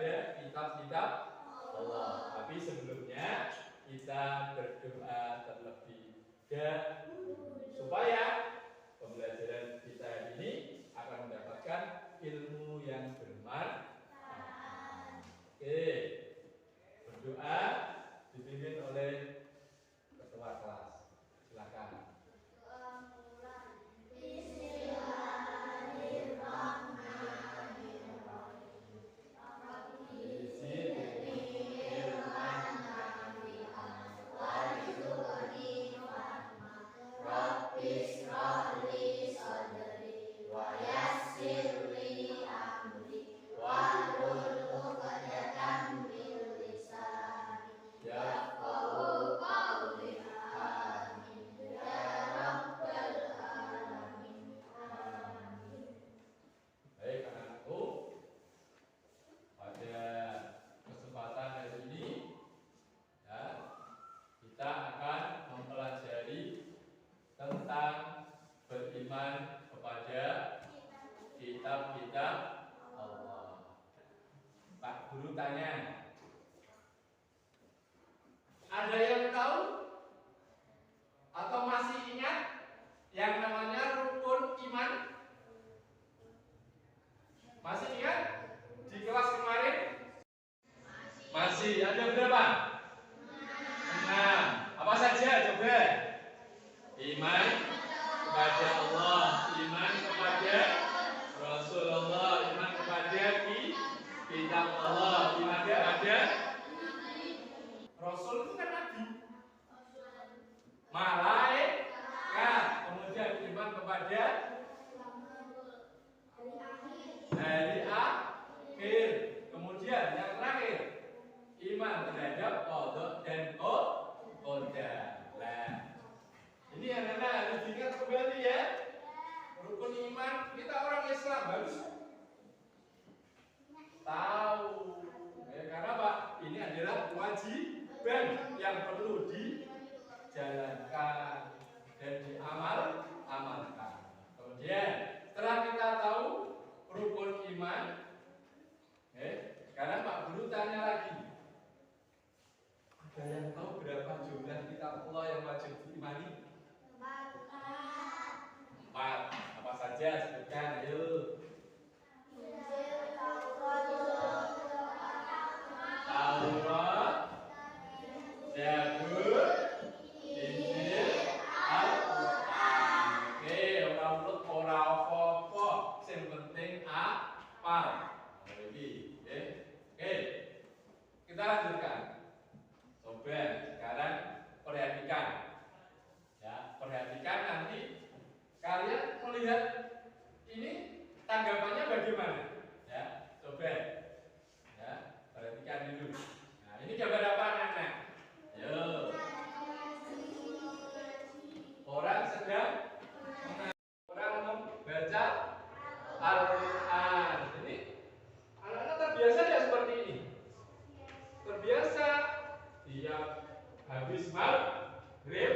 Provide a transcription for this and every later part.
kepada kitab-kitab Allah. Tapi sebelumnya kita berdoa terlebih dahulu supaya pembelajaran kita ini akan mendapatkan ilmu yang bermanfaat. Oke, berdoa dipimpin oleh ketua kelas. Silakan. Ada yang tahu atau masih ingat yang namanya rukun iman? Masih ingat? Di kelas kemarin? Masih. Ada berapa? 6. Apa saja coba? Iman kepada Allah, iman kepada Rasulullah, iman kepada kitab Allah, iman kepada Rasul itu kan nabi, malaikat, kemudian iman kepada hari akhir, kemudian yang terakhir iman terhadap qada dan qadar. Nah, ini yang harus diingat kembali ya. Rukun iman kita orang Islam harus tahu. Karena apa? Ini adalah kewajiban yang perlu dijalankan dan diamalkan. Kemudian setelah kita tahu rukun iman, sekarang Pak Guru tanya lagi. Ada yang tahu berapa jumlah kitab Allah yang wajib diimani? 4. Apa saja sebutkan, ayo. Taurat, Zabur, Injil, Al-Quran. Oke, ora urut ora apa-apa, sing penting apal. Oke. Kita lanjutkan. Coba sekarang perhatikan. Ya, perhatikan nanti kalian melihat ini tanggapannya bagaimana? Ya, coba. Ya, perhatikan dulu. Nah, ini gambar apa anak-anak? Yo. Orang sedang membaca Al-Quran. Ini anak-anak terbiasa ya seperti ini. Terbiasa dia habis maghrib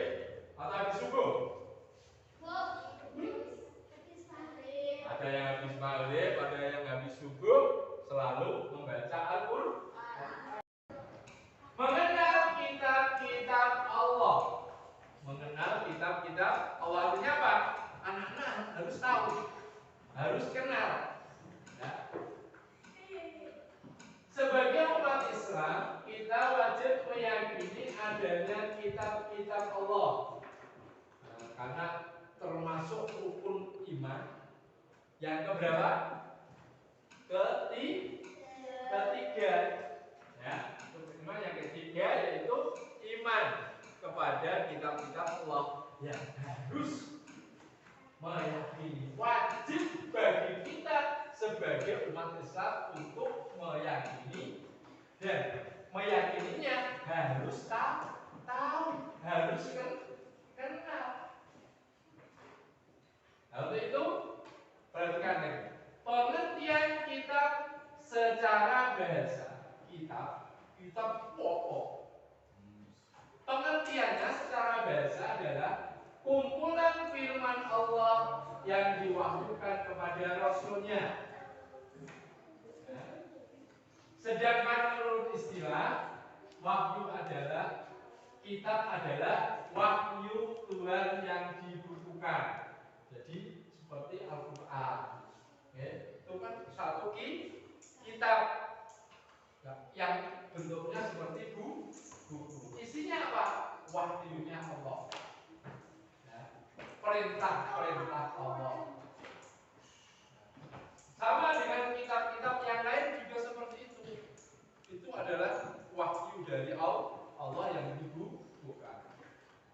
atau habis subuh. Ada yang habis maghrib, ada yang habis subuh, selalu membaca Al-Quran. Mengenal kitab-kitab Allah. Mengenal kitab-kitab Allah artinya apa? Anak-anak harus tahu, harus kenal. Ya. Sebagai umat Islam, kita wajib meyakini adanya kitab-kitab Allah. Nah, karena termasuk rukun iman yang keberapa? Ketiga. Ya, rukun iman yang ketiga yaitu iman kepada kitab-kitab Allah yang harus meyakini, wajib bagi kita sebagai umat Islam untuk meyakini, dan meyakininya harus tahu, harus kenal. Untuk itu perhatikan lagi pengertian kitab secara bahasa. Kitab pokok. Pengertiannya secara bahasa adalah kumpulan firman Allah yang diwahyukan kepada Rasulnya. sedangkan menurut istilah wahyu adalah kitab adalah wahyu Tuhan yang dibukukan. Jadi seperti Al-Quran, itu kan satu kitab yang bentuknya seperti buku. Isinya apa? Wahyunya Allah, perintah Allah. Sama dengan kitab-kitab yang lain juga seperti itu. Itu adalah wahyu dari Allah yang dibukukan.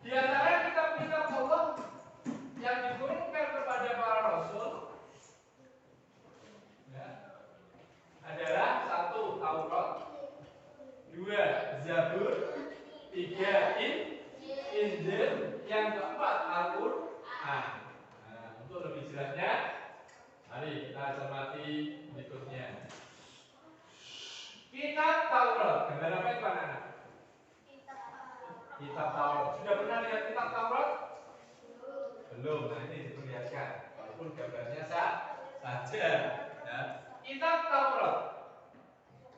Di antara kitab-kitab Allah yang diturunkan kepada para rasul adalah satu Taurat, dua Zabur, tiga Injil, yang keempat Al-Quran. Untuk lebih jelasnya, mari kita cermati berikutnya. Kitab Taurat, gambar apa itu anak-anak? Kitab Taurat. Sudah pernah lihat kitab Taurat? Belum. Nah ini diperlihatkan, walaupun gambarnya saja. Ya. Kitab Taurat.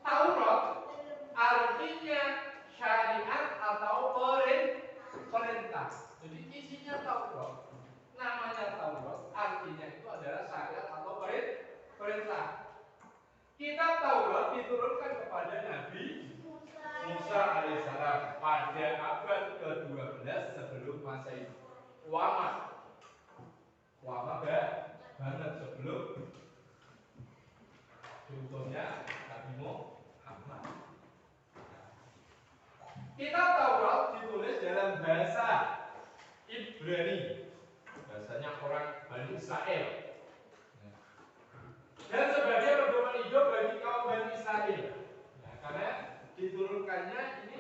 Taurat artinya syariat atau perintah. Jadi isinya Taurat. Namanya Taurat, artinya itu adalah syariat atau perintah. Kitab Taurat diturunkan kepada Nabi Musa alaihissalam pada abad ke-12 sebelum Masehi. Lama banget sebelum diutusnya Nabi Muhammad. Kitab Taurat ditulis dalam bahasa Ibrani, bahasanya orang Bani Israel, dan sebagai pedoman hidup bagi kaum Bani Israel. Karena diturunkannya ini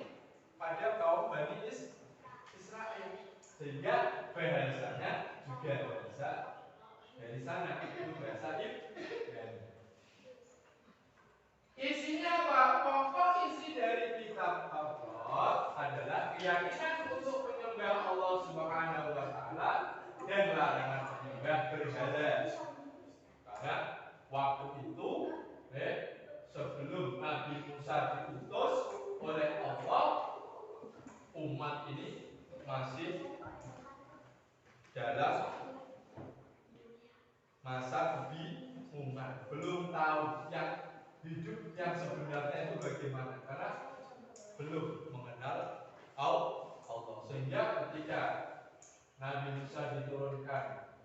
pada kaum Bani Israel, sehingga bahasanya juga bahasa dari sana, itu bahasa Ibrani. Isinya apa? Pokok isi dari kitab Taurat adalah keyakinan untuk menyembah Allah Subhanahu wa Ta'ala dan larangan menyembah berhala. Karena waktu itu, sebelum Nabi Musa diutus oleh Allah, umat ini masih dalam masa kebingungan, belum tahu yang hidup yang sebenarnya itu bagaimana, karena belum mengenal Allah. Sehingga ketika Nabi Musa diturunkan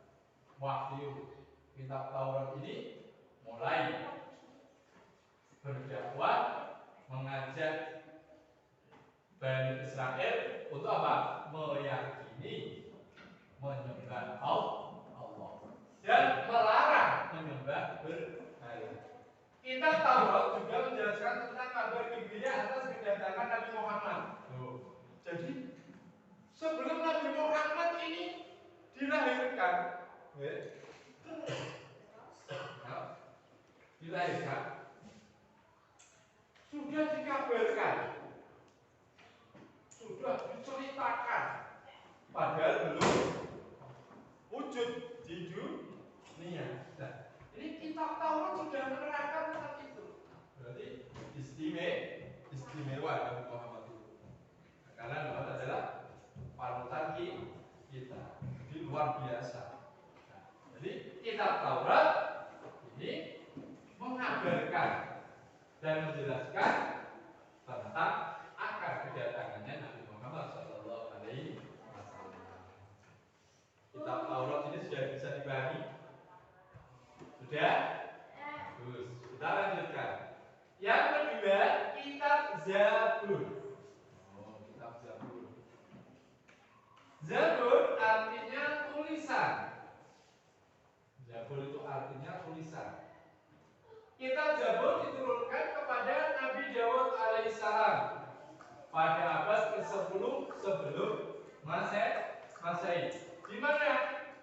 wahyu kitab Taurat ini, mulai berdakwah, mengajak Bani Israel untuk apa? Meyakini menyembah Allah dan melarang menyembah berhala. Kitab Taurat juga menjelaskan tentang kabar gembira atas kedatangan Nabi Muhammad. Jadi sebelum Nabi Muhammad ini dilahirkan, sudah dikabarkan, sudah diceritakan, padahal belum wujud di dunia. Nah, ini kitab Taurat sudah menerangkan tentang itu. Berarti istimewa Nabi Muhammad itu. Karena Muhammad adalah panutan kita. Jadi luar biasa. Nah, jadi kitab Taurat ini mengabarkan dan menjelaskan tentang akan kedatangannya Nabi Muhammad Sallallahu Alaihi Wasallam. Kitab Taurat ini sudah bisa dibagi? Sudah? Terus kita lanjutkan. Yang kedua, kitab Zabur. Kitab Zabur. Zabur artinya tulisan. Zabur itu artinya tulisan. Kitab Zabur diturunkan kepada Nabi Daud alaihissalam pada abad ke-10 sebelum Masehi. Di mana?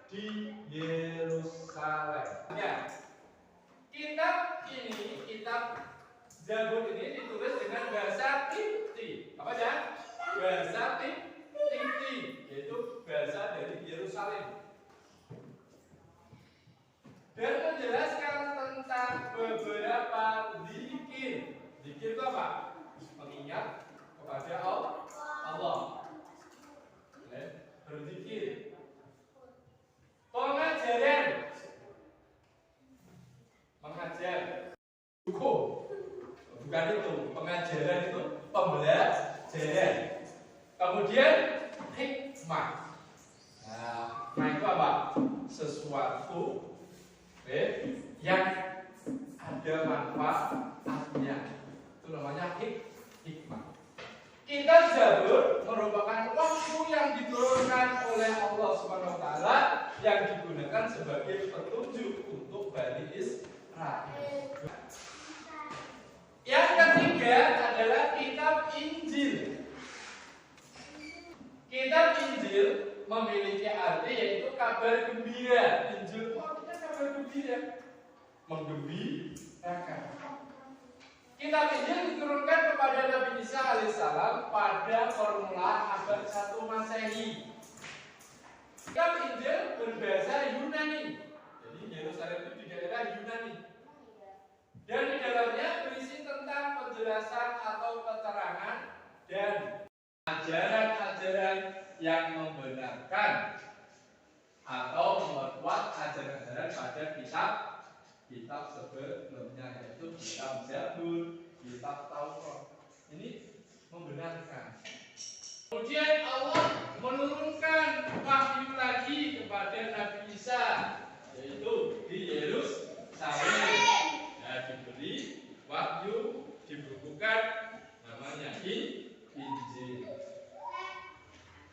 Di Yerusalem. Ya. Kitab Zabur ini ditulis dengan bahasa Qibti. Apa ya? Bahasa Qibti, yaitu bahasa dari Yerusalem. Dan menjelaskan tentang beberapa zikir. Zikir itu itu, pengajaran itu pembelajaran. Kemudian hikmah. Nah itu apa? Sesuatu yang ada manfaatnya. Itu namanya hikmah. Kitab Zabur merupakan wahyu yang diturunkan oleh Allah Subhanahu wa taala yang digunakan sebagai petunjuk untuk Bani Israil. Yang ketiga adalah kitab Injil. Kitab Injil memiliki arti yaitu kabar gembira. Injil itu artinya kabar gembira, menggembirakan. Kitab Injil diturunkan kepada Nabi Isa alaihissalam pada permulaan abad 1 Masehi. Kitab Injil berbahasa Yunani. Jadi Yerusalem itu di daerah Yunani. Dan di dalamnya berisi tentang penjelasan atau keterangan dan ajaran-ajaran yang membenarkan atau memperkuat ajaran-ajaran pada kitab sebelumnya, yaitu kitab Zabur, kitab Taurat. Ini membenarkan. Kemudian Allah menurunkan wahyu lagi kepada Nabi Isa, yaitu di Yerusalem. Diberi wahyu, dibukukan namanya Injil.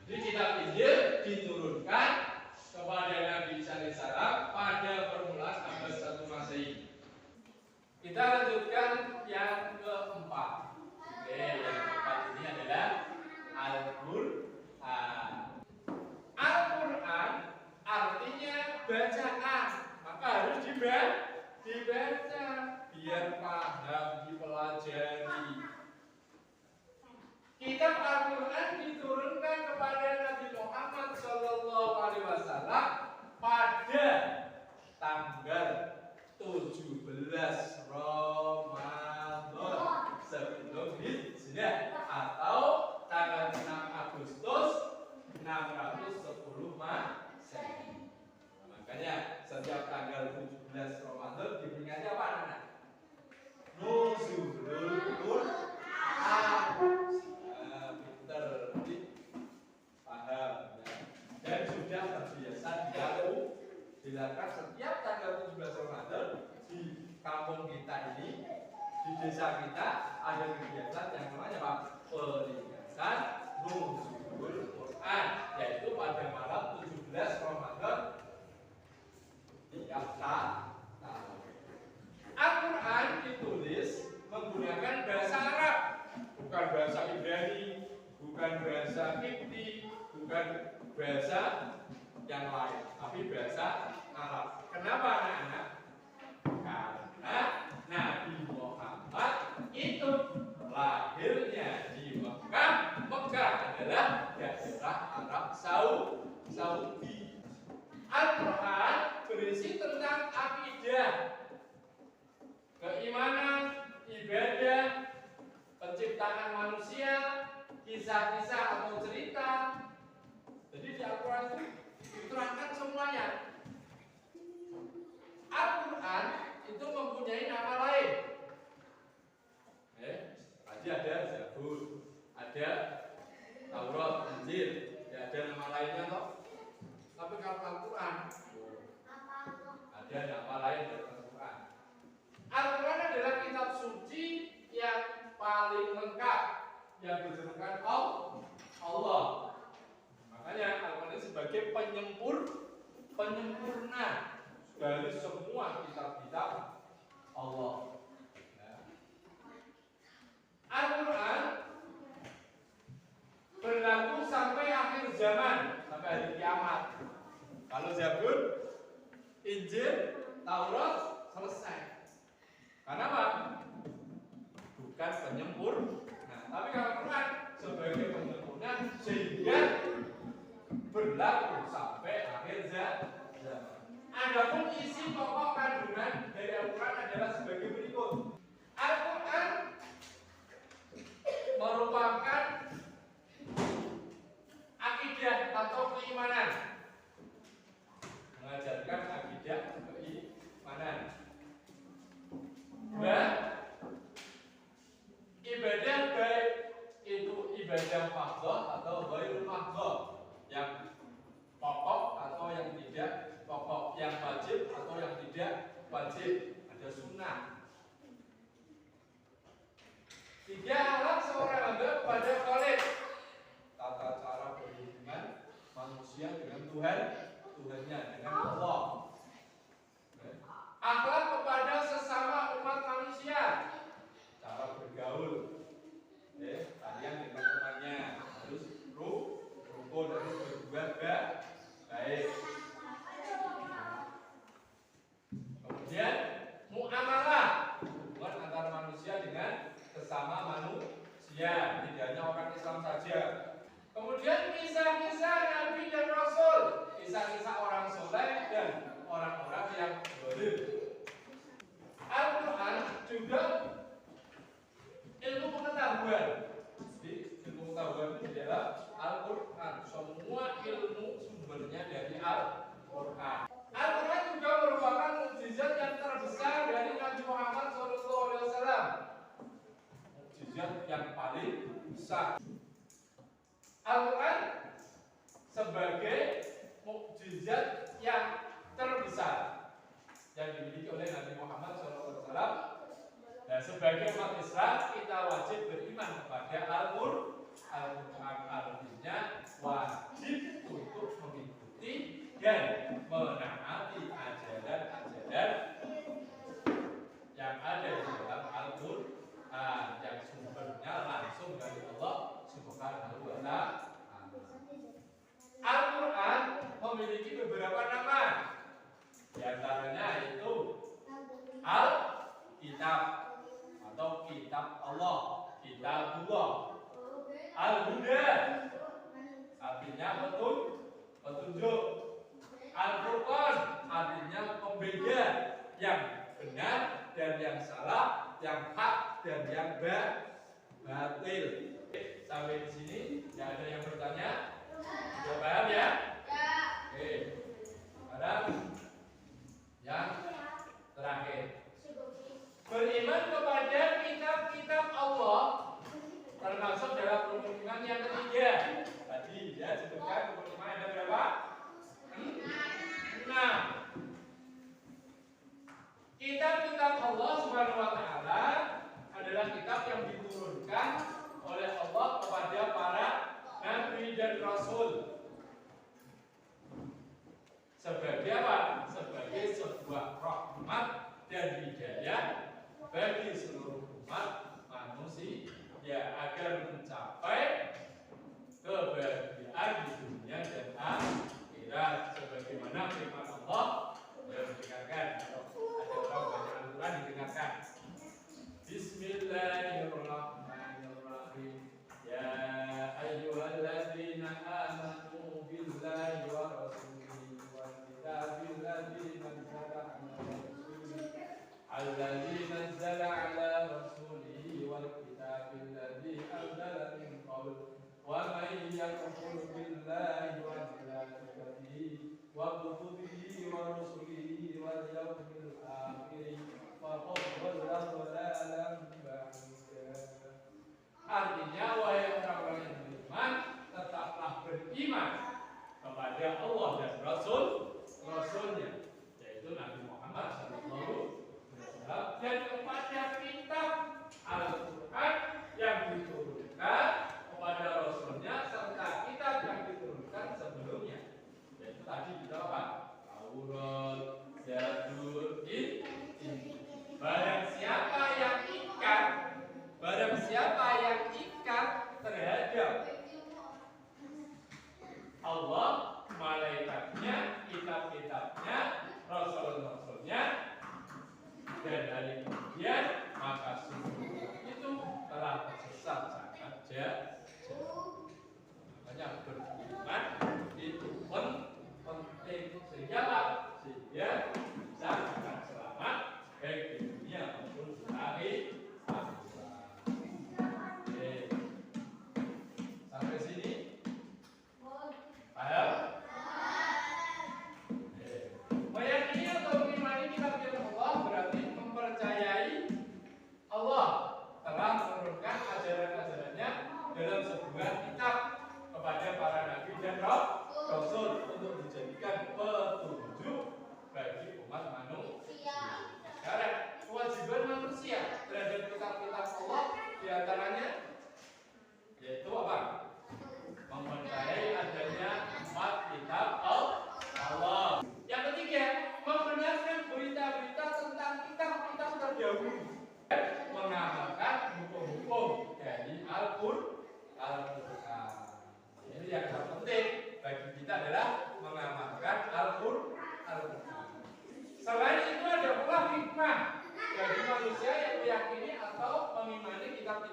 Jadi kitab Injil diturunkan kepada Nabi Isa alaihissalam pada permulaan abad 1 Masehi. Kita lanjutkan yang keempat. Yang keempat ini adalah Al-Quran. Al-Quran artinya bacaan, maka harus dibaca biar paham, dipelajari. Kitab Al-Quran diturunkan kepada Nabi Muhammad SAW pada tanggal 17 Ramadan sebelum Hijriah atau tanggal 6 Agustus 610 Masehi. Makanya setiap tanggal 17 Ramadan diperingati apa anak-anak? Nuzulul Quran. Pinter, paham ya. Dan sudah terbiasa dilakukan setiap tanggal 17 Ramadan di kampung kita ini, di desa kita ada kegiatan yang namanya apa? Peringatan Nuzulul Quran, yaitu pada malam 17 Ramadan tiap tahun. Al-Quran ditulis menggunakan bahasa Arab, bukan bahasa Ibrani, bukan bahasa Kipti, bukan bahasa yang lain, tapi bahasa Arab. Kenapa anak-anak? Karena Nabi Muhammad itu lahirnya di Mekah. Mekah adalah daerah Arab Saudi. Al-Quran berisi tentang akidah, keimanan, ibadah, penciptaan manusia, kisah-kisah atau cerita. Jadi di Al-Quran itu diterangkan semuanya. Al-Quran itu mempunyai nama lain. Tadi ada Zabur, ada Taurat, Injil, ya ada nama lainnya toh. Tapi kalau Al-Quran ada nama lain dari Al-Quran. Al-Quran adalah kitab suci yang paling lengkap yang diturunkan Allah. Makanya Al-Quran ini sebagai penyempurna dari semua kitab-kitab Allah. Al-Quran berlaku sampai akhir zaman, sampai hari kiamat. Kalau Zabur, Injil, Taurat selesai. Karena apa? Bukan penyempurna. Tapi kalau Quran sebagai penyempurna sehingga berlaku sampai akhir zaman. Adapun isi pokok kandungan dari Al-Quran adalah sebagai berikut. Al-Quran merupakan akidah atau keimanan, mengajarkan akidah keimanan. ibadah fardhu atau ghairul fardhu, yang pokok atau yang tidak pokok, yang wajib atau yang tidak wajib, ada sunnah. 3 akhlak seorang hamba kepada Khalik, tata cara berhubungan manusia dengan Tuhannya, dengan Allah. Akhlak kepada sesama umat manusia, cara bergaul. Kalian dengan temannya harus rukun, harus berbuat baik. Kemudian muamalah, hubungan antara manusia dengan sesama manusia, tidak hanya orang Islam saja. Kemudian kisah-kisah Nabi dan Rasul, kisah-kisah orang soleh dan orang-orang yang boleh. Al-Quran juga ilmu pengetahuan. Jadi ilmu pengetahuan itu adalah Al-Quran. Semua ilmu sumbernya dari Al-Quran. Al-Quran juga merupakan mukjizat yang terbesar dari Nabi Muhammad SAW. Mukjizat yang paling besar. Al-Quran sebagai mukjizat yang terbesar yang dimiliki oleh Nabi Muhammad SAW. Dan sebagai umat Islam kita wajib beriman kepada Al-Quran. Artinya wajib untuk mengikuti dan menaati ajaran-ajaran yang ada di dalam Al-Quran, yang sumbernya langsung dari Allah Subhanahu wa Ta'ala. Al-Quran memiliki beberapa nama. Di antaranya itu Al-Kitab atau Kitab Allah, Kitabullah. Al-Huda artinya petunjuk. Al-Furqan artinya pembeda yang benar dan yang salah, yang hak dan yang batil. Sampai di sini tidak ada yang bertanya? Sudah paham ya? Oke. Sekarang yang terakhir, beriman kepada kitab-kitab Allah termasuk dalam rukun iman yang ketiga. Tadi ya sebutkan rukun iman ada berapa? 6. Kitab-kitab Allah Subhanahu wa Ta'ala adalah kitab yang diturunkan oleh Allah kepada para nabi dan rasul. Sebagai apa? Sebagai sebuah rahmat dan hidayah bagi seluruh umat manusia agar mencapai kebahagiaan di dunia dan akhirat, sebagaimana firman Allah yang didengarkan. Ada orang baca Al-Quran didengarkan. Bismillahirrahmanirrahim. Ya ayyuhalladzina amanu billahi wa rasulihi wal kitabil ladzi nazzala ala rasulihi wal kitabil ladzi anzala min qabl wa man yakfur billahi wa malaikatihi wa kutubihi wa rusulihi wal yawmil akhir faqad dhalla dhalalan ba'ida. Artinya, wahai orang-orang yang beriman, tetaplah beriman kepada Allah dan Rasul-Rasulnya, yaitu Nabi Muhammad SAW, dan kepada kitab Al-Quran yang diturunkan kepada Rasulnya serta kitab yang diturunkan sebelumnya, yaitu tadi kita apa? Taurat, Zabur,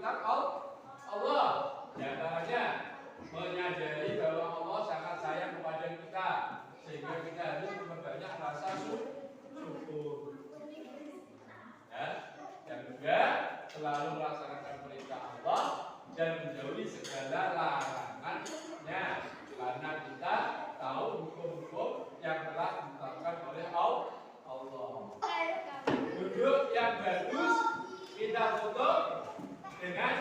tentang Allah. Di antaranya menyadari bahwa Allah sangat sayang kepada kita, sehingga kita harus memperbanyak rasa syukur. Ya. Yang kedua, selalu melaksanakan perintah Allah dan menjauhi segala larangannya, karena kita tahu hukum-hukum yang telah ditetapkan oleh Allah. Duduk yang bagus kita tutup dengan